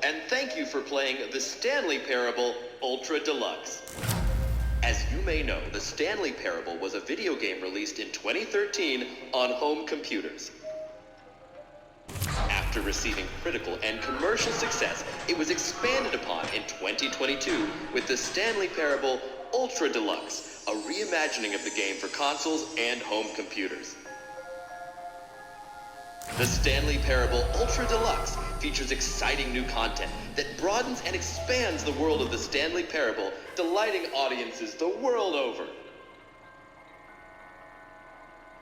and thank you for playing the Stanley Parable Ultra Deluxe. As you may know, the Stanley Parable was a video game released in 2013 on home computers. After receiving critical and commercial success, it was expanded upon in 2022 with the Stanley Parable Ultra Deluxe, a reimagining of the game for consoles and home computers. The Stanley Parable Ultra Deluxe features exciting new content that broadens and expands the world of the Stanley Parable, delighting audiences the world over.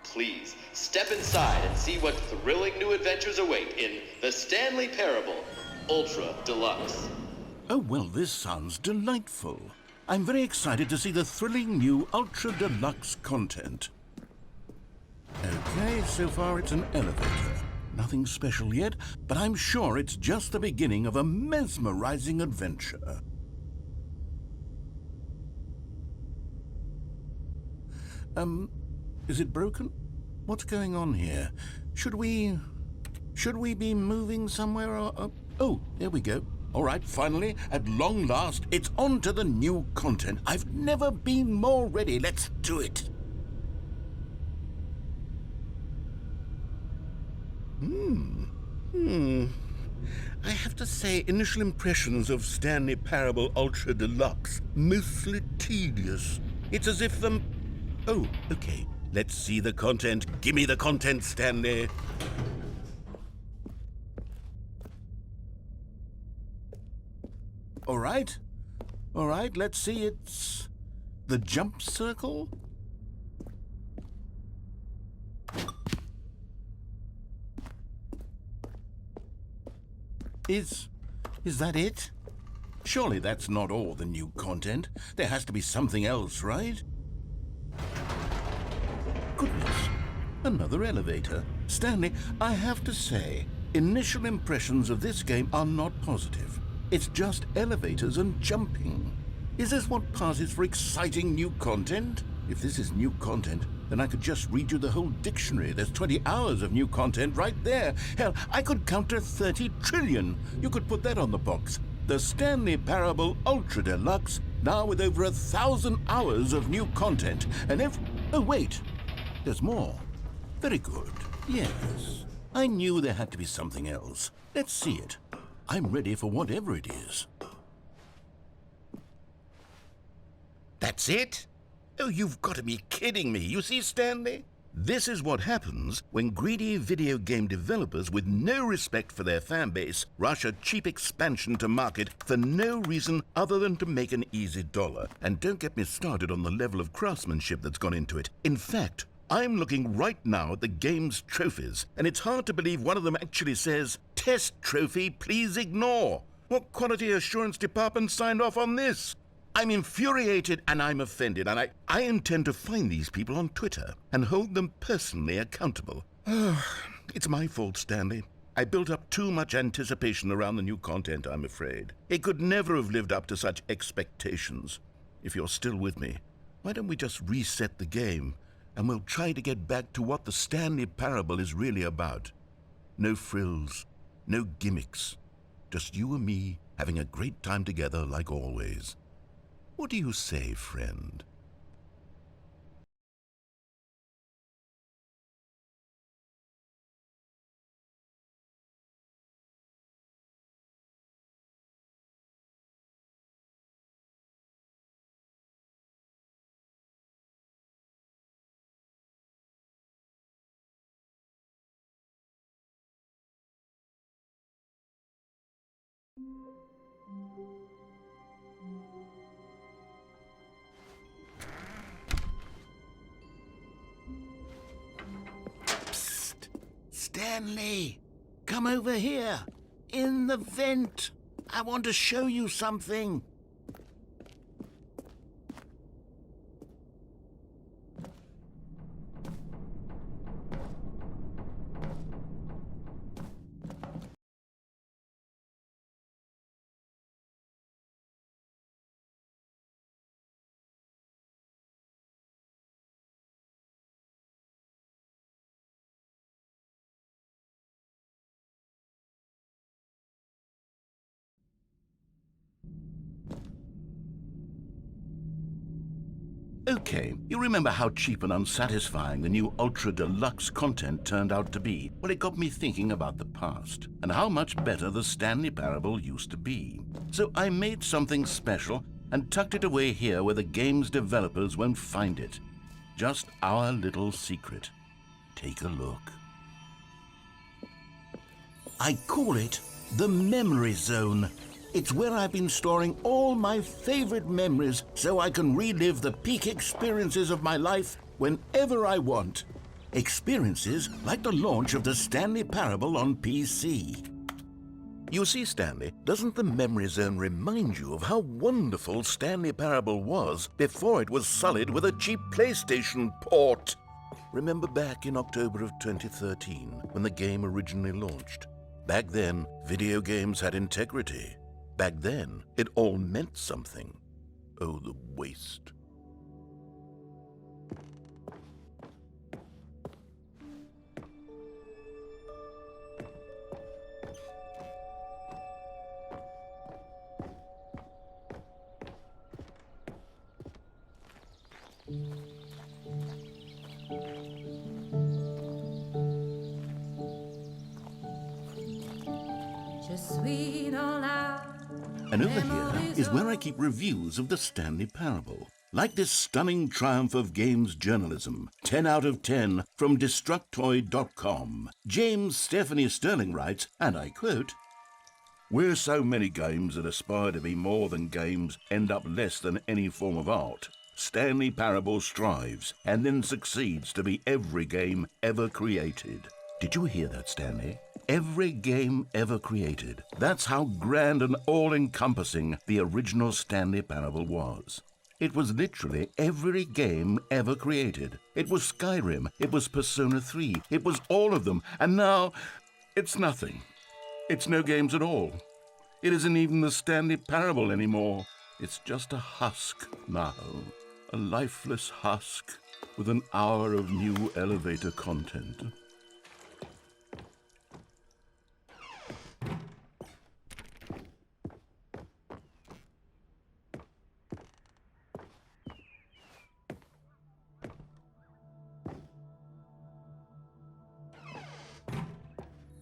Please, step inside and see what thrilling new adventures await in the Stanley Parable Ultra Deluxe. Oh, well, this sounds delightful. I'm very excited to see the thrilling new Ultra Deluxe content. Okay, so far it's an elevator. Nothing special yet, but I'm sure it's just the beginning of a mesmerizing adventure. Is it broken? What's going on here? Should we be moving somewhere or... Oh, there we go. All right, finally, at long last, it's on to the new content. I've never been more ready. Let's do it. I have to say, initial impressions of Stanley Parable Ultra Deluxe, mostly tedious. It's as if the... Oh, okay. Let's see the content. Give me the content, Stanley. All right, let's see. It's the jump circle. Is that it? Surely that's not all the new content. There has to be something else, right? Goodness, another elevator. Stanley, I have to say, initial impressions of this game are not positive. It's just elevators and jumping. Is this what passes for exciting new content? If this is new content, then I could just read you the whole dictionary. There's 20 hours of new content right there. Hell, I could count to 30 trillion. You could put that on the box. The Stanley Parable Ultra Deluxe, now with over 1,000 hours of new content. And if... Oh, wait. There's more. Very good. Yes. I knew there had to be something else. Let's see it. I'm ready for whatever it is. That's it? Oh, you've got to be kidding me. You see, Stanley? This is what happens when greedy video game developers with no respect for their fan base rush a cheap expansion to market for no reason other than to make an easy dollar. And don't get me started on the level of craftsmanship that's gone into it. In fact, I'm looking right now at the game's trophies, and it's hard to believe one of them actually says, "Test trophy, please ignore." What quality assurance department signed off on this? I'm infuriated and I'm offended, and I intend to find these people on Twitter and hold them personally accountable. It's my fault, Stanley. I built up too much anticipation around the new content, I'm afraid. It could never have lived up to such expectations. If you're still with me, why don't we just reset the game, and we'll try to get back to what the Stanley Parable is really about. No frills, no gimmicks. Just you and me having a great time together like always. What do you say, friend? Psst! Stanley! Come over here! In the vent! I want to show you something! Okay, you remember how cheap and unsatisfying the new Ultra Deluxe content turned out to be? Well, it got me thinking about the past and how much better the Stanley Parable used to be. So I made something special and tucked it away here where the game's developers won't find it. Just our little secret. Take a look. I call it the Memory Zone. It's where I've been storing all my favorite memories so I can relive the peak experiences of my life whenever I want. Experiences like the launch of the Stanley Parable on PC. You see, Stanley, doesn't the Memory Zone remind you of how wonderful Stanley Parable was before it was sullied with a cheap PlayStation port? Remember back in October of 2013 when the game originally launched? Back then, video games had integrity. Back then, it all meant something. Oh, the waste. And over here is where I keep reviews of the Stanley Parable. Like this stunning triumph of games journalism, 10 out of 10 from Destructoid.com. James Stephanie Sterling writes, and I quote, "Where so many games that aspire to be more than games end up less than any form of art, Stanley Parable strives and then succeeds to be every game ever created." Did you hear that, Stanley? Every game ever created. That's how grand and all-encompassing the original Stanley Parable was. It was literally every game ever created. It was Skyrim, it was Persona 3, it was all of them, and now it's nothing. It's no games at all. It isn't even the Stanley Parable anymore. It's just a husk now. A lifeless husk with an hour of new elevator content.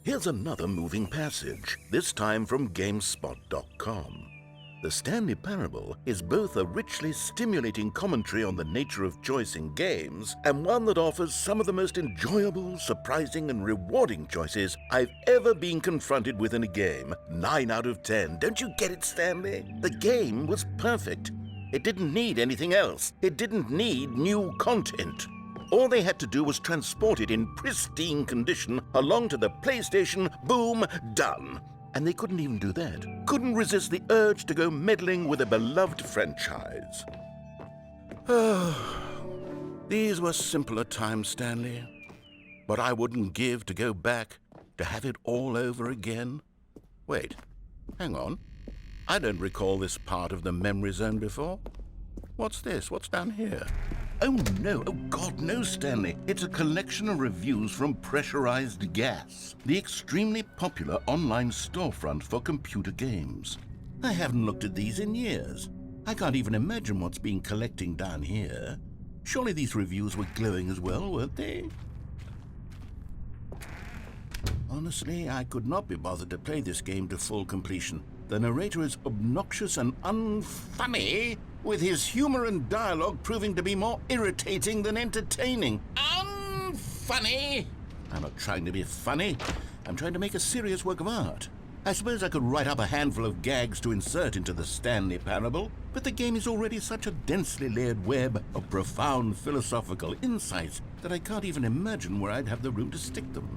Here's another moving passage, this time from GameSpot.com. The Stanley Parable is both a richly stimulating commentary on the nature of choice in games and one that offers some of the most enjoyable, surprising, and rewarding choices I've ever been confronted with in a game. 9 out of 10. Don't you get it, Stanley? The game was perfect. It didn't need anything else. It didn't need new content. All they had to do was transport it in pristine condition along to the PlayStation, boom, done. And they couldn't even do that. Couldn't resist the urge to go meddling with a beloved franchise. These were simpler times, Stanley. But I wouldn't give to go back to have it all over again. Wait, hang on. I don't recall this part of the Memory Zone before. What's this? What's down here? Oh no, oh God, no, Stanley. It's a collection of reviews from Pressurized Gas, the extremely popular online storefront for computer games. I haven't looked at these in years. I can't even imagine what's been collecting down here. Surely these reviews were glowing as well, weren't they? Honestly, I could not be bothered to play this game to full completion. The narrator is obnoxious and unfunny, with his humor and dialogue proving to be more irritating than entertaining. Unfunny! I'm not trying to be funny. I'm trying to make a serious work of art. I suppose I could write up a handful of gags to insert into the Stanley Parable, but the game is already such a densely layered web of profound philosophical insights that I can't even imagine where I'd have the room to stick them.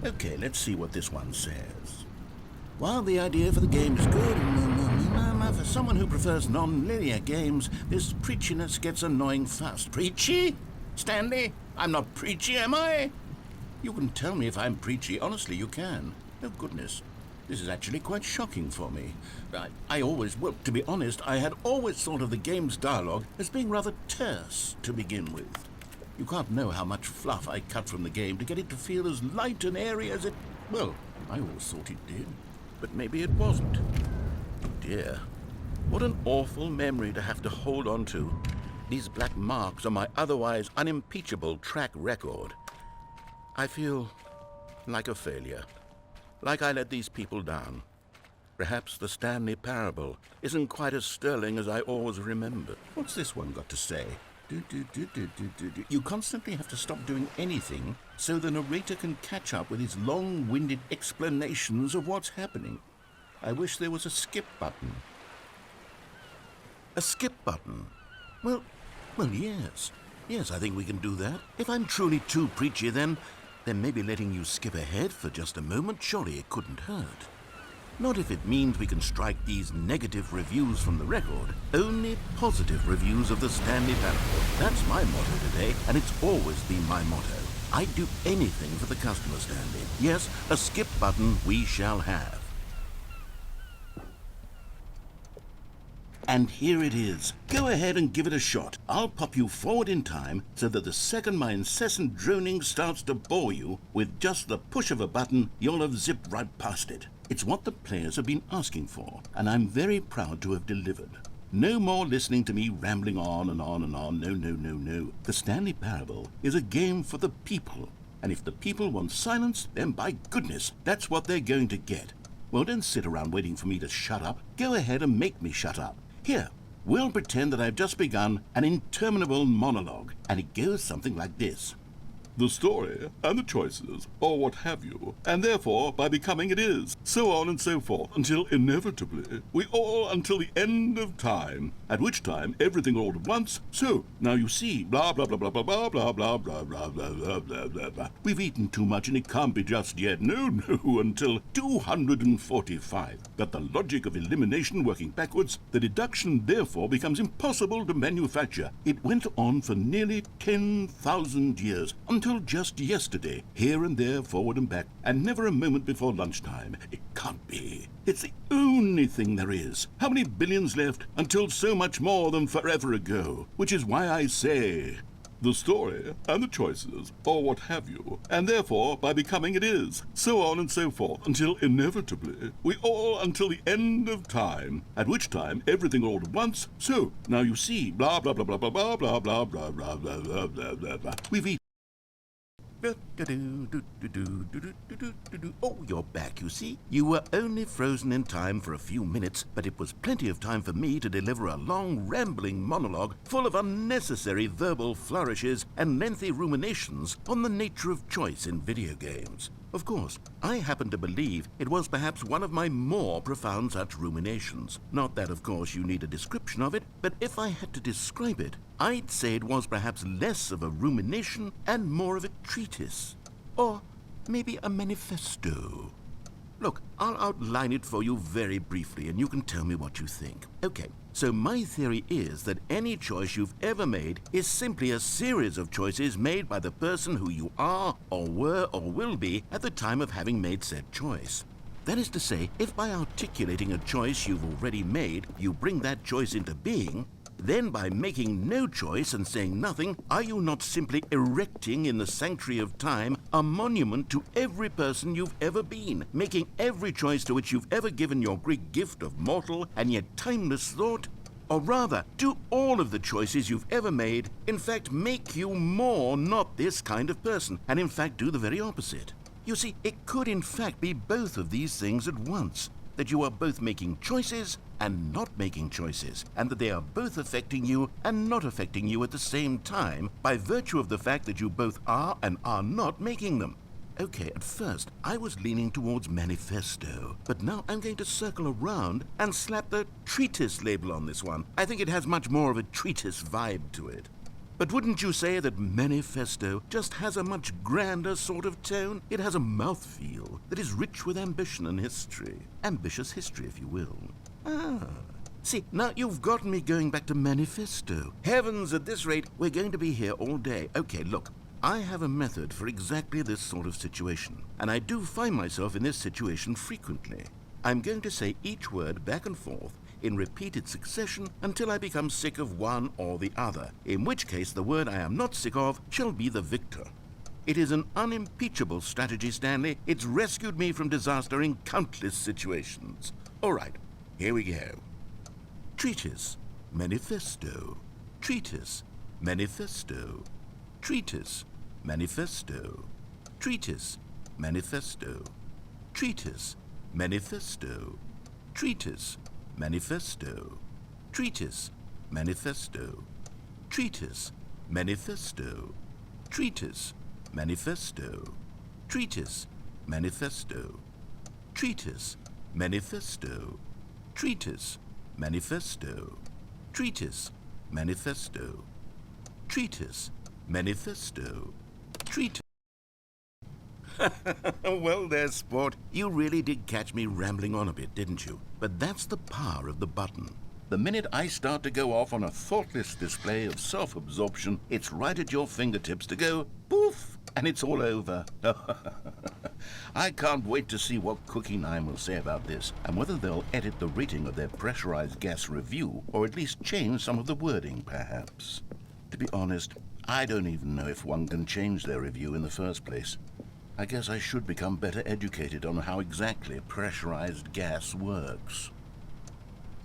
Okay, let's see what this one says. While the idea for the game is good, for someone who prefers non-linear games, this preachiness gets annoying fast. Preachy? Stanley? I'm not preachy, am I? You can tell me if I'm preachy. Honestly, you can. Oh, goodness. This is actually quite shocking for me. Well, to be honest, I had always thought of the game's dialogue as being rather terse to begin with. You can't know how much fluff I cut from the game to get it to feel as light and airy as it... Well, I always thought it did, but maybe it wasn't. Oh dear. What an awful memory to have to hold on to. These black marks on my otherwise unimpeachable track record. I feel like a failure. Like I let these people down. Perhaps the Stanley parable isn't quite as sterling as I always remembered. What's this one got to say? You constantly have to stop doing anything so the narrator can catch up with his long-winded explanations of what's happening. I wish there was a skip button. A skip button? Well, yes. Yes, I think we can do that. If I'm truly too preachy, then maybe letting you skip ahead for just a moment, surely it couldn't hurt. Not if it means we can strike these negative reviews from the record. Only positive reviews of the Stanley parable. That's my motto today, and it's always been my motto. I'd do anything for the customer, Stanley. Yes, a skip button we shall have. And here it is. Go ahead and give it a shot. I'll pop you forward in time so that the second my incessant droning starts to bore you, with just the push of a button, you'll have zipped right past it. It's what the players have been asking for, and I'm very proud to have delivered. No more listening to me rambling on and on and on. No. The Stanley Parable is a game for the people, and if the people want silence, then by goodness, that's what they're going to get. Well, don't sit around waiting for me to shut up. Go ahead and make me shut up. Here, we'll pretend that I've just begun an interminable monologue, and it goes something like this. The story, and the choices, or what have you, and therefore, by becoming it is, so on and so forth, until inevitably, we all until the end of time, at which time everything all at once, so, now you see, blah blah blah blah blah blah blah blah blah blah blah blah blah blah blah. We've eaten too much and it can't be just yet, no, until 245. But the logic of elimination working backwards, the deduction therefore becomes impossible to manufacture. It went on for nearly 10,000 years, until just yesterday, here and there, forward and back, and never a moment before lunchtime. It can't be. It's the only thing there is. How many billions left until so much more than forever ago? Which is why I say, the story, and the choices, or what have you, and therefore, by becoming it is, so on and so forth, until inevitably, we all until the end of time, at which time everything all at once, so, now you see, blah blah blah blah blah blah blah blah blah blah blah blah blah blah blah. We've eaten. Oh, you're back, you see. You were only frozen in time for a few minutes, but it was plenty of time for me to deliver a long, rambling monologue full of unnecessary verbal flourishes and lengthy ruminations on the nature of choice in video games. Of course, I happen to believe it was perhaps one of my more profound such ruminations. Not that, of course, you need a description of it, but if I had to describe it, I'd say it was perhaps less of a rumination and more of a treatise. Or maybe a manifesto. Look, I'll outline it for you very briefly, and you can tell me what you think. Okay, so my theory is that any choice you've ever made is simply a series of choices made by the person who you are, or were, or will be at the time of having made said choice. That is to say, if by articulating a choice you've already made, you bring that choice into being, then by making no choice and saying nothing, are you not simply erecting in the sanctuary of time a monument to every person you've ever been, making every choice to which you've ever given your Greek gift of mortal and yet timeless thought? Or rather, do all of the choices you've ever made, in fact, make you more not this kind of person, and in fact do the very opposite? You see, it could in fact be both of these things at once, that you are both making choices and not making choices, and that they are both affecting you and not affecting you at the same time by virtue of the fact that you both are and are not making them. Okay, at first, I was leaning towards manifesto, but now I'm going to circle around and slap the treatise label on this one. I think it has much more of a treatise vibe to it. But wouldn't you say that manifesto just has a much grander sort of tone? It has a mouthfeel that is rich with ambition and history. Ambitious history, if you will. See, now you've gotten me going back to manifesto. Heavens, at this rate, we're going to be here all day. Okay, look, I have a method for exactly this sort of situation, and I do find myself in this situation frequently. I'm going to say each word back and forth in repeated succession until I become sick of one or the other, in which case the word I am not sick of shall be the victor. It is an unimpeachable strategy, Stanley. It's rescued me from disaster in countless situations. All right, here we go. Treatise, manifesto. Treatise, manifesto. Treatise, manifesto. Treatise, manifesto. Treatise, manifesto. Treatise, manifesto. Treatise, manifesto. Treatise, manifesto. Treatise, manifesto. Treatise, manifesto. Treatise, manifesto. Treatise, manifesto. Treatise, manifesto. Treatise, manifesto. Treatise. Well there, sport. You really did catch me rambling on a bit, didn't you? But that's the power of the button. The minute I start to go off on a thoughtless display of self-absorption, it's right at your fingertips to go poof, and it's all over. I can't wait to see what Cookie 9 will say about this, and whether they'll edit the rating of their pressurized gas review, or at least change some of the wording, perhaps. To be honest, I don't even know if one can change their review in the first place. I guess I should become better educated on how exactly pressurized gas works.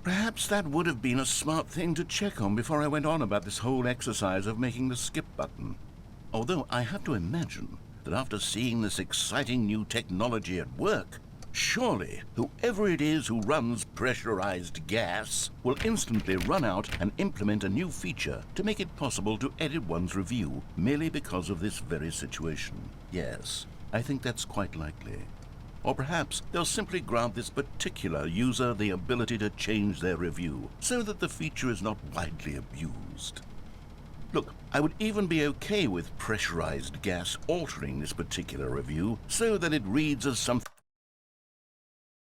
Perhaps that would have been a smart thing to check on before I went on about this whole exercise of making the skip button. Although I have to imagine that after seeing this exciting new technology at work, surely whoever it is who runs pressurized gas will instantly run out and implement a new feature to make it possible to edit one's review merely because of this very situation. Yes, I think that's quite likely. Or perhaps they'll simply grant this particular user the ability to change their review so that the feature is not widely abused. Look, I would even be okay with pressurized gas altering this particular review so that it reads as something